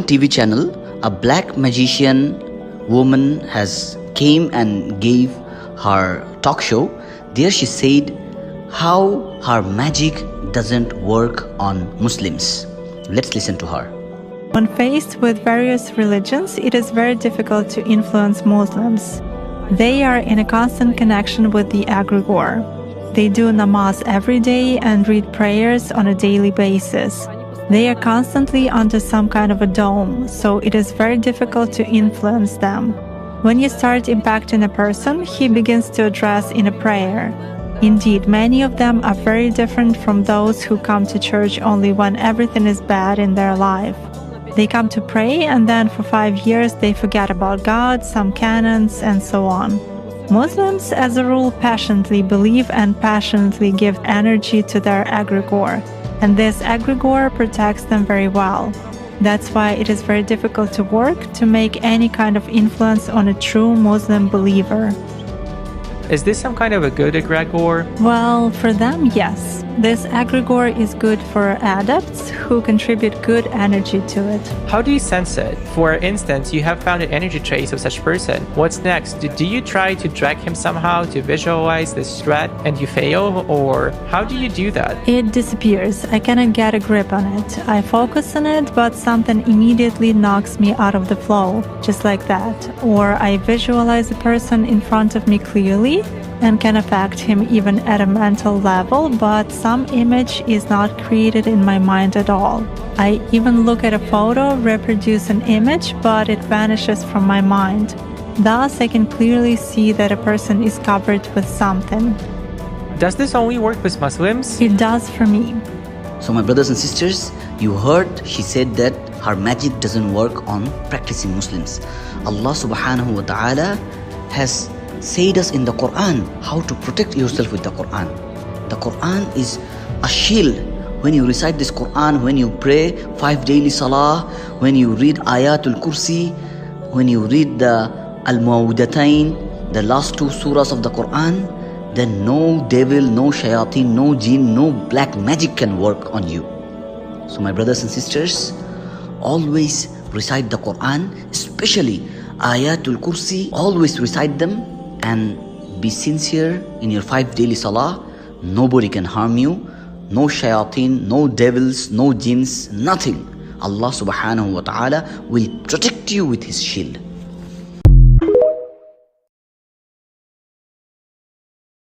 TV channel, a black magician woman has came and gave her talk show. There she said how her magic doesn't work on Muslims. Let's listen to her. When faced with various religions, it is very difficult to influence Muslims. They are in a constant connection with the egregore. They do namaz every day and read prayers on a daily basis. They are constantly under some kind of a dome, so it is very difficult to influence them. When you start impacting a person, he begins to address in a prayer. Indeed, many of them are very different from those who come to church only when everything is bad in their life. They come to pray and then for 5 years they forget about God, some canons, and so on. Muslims, as a rule, passionately believe and passionately give energy to their egregore, and this egregore protects them very well. That's why it is very difficult to work to make any kind of influence on a true Muslim believer. Is this some kind of a good egregore? Well, for them, yes. This egregore is good for adepts who contribute good energy to it. How do you sense it? For instance, you have found an energy trace of such person. What's next? Do you try to drag him somehow to visualize this threat and you fail? Or how do you do that? It disappears. I cannot get a grip on it. I focus on it, but something immediately knocks me out of the flow, just like that. Or I visualize a person in front of me clearly and can affect him even at a mental level, but some image is not created in my mind at all. I even look at a photo, reproduce an image, but it vanishes from my mind. Thus, I can clearly see that a person is covered with something. Does this only work with Muslims? It does for me. So my brothers and sisters, you heard she said that her magic doesn't work on practicing Muslims. Allah subhanahu wa ta'ala has said us in the Quran how to protect yourself with the Quran. The Quran is a shield. When you recite this Quran, when you pray 5 daily salah, when you read Ayatul Kursi, when you read the Al-Muawwidatayn, the last 2 surahs of the Quran, then no devil, no shayateen, no jinn, no black magic can work on you. So my brothers and sisters, always recite the Quran, especially Ayatul Kursi, always recite them and be sincere in your 5 daily salah. Nobody can harm you, no shayateen, no devils, no jinns, nothing. Allah subhanahu wa ta'ala will protect you with his shield.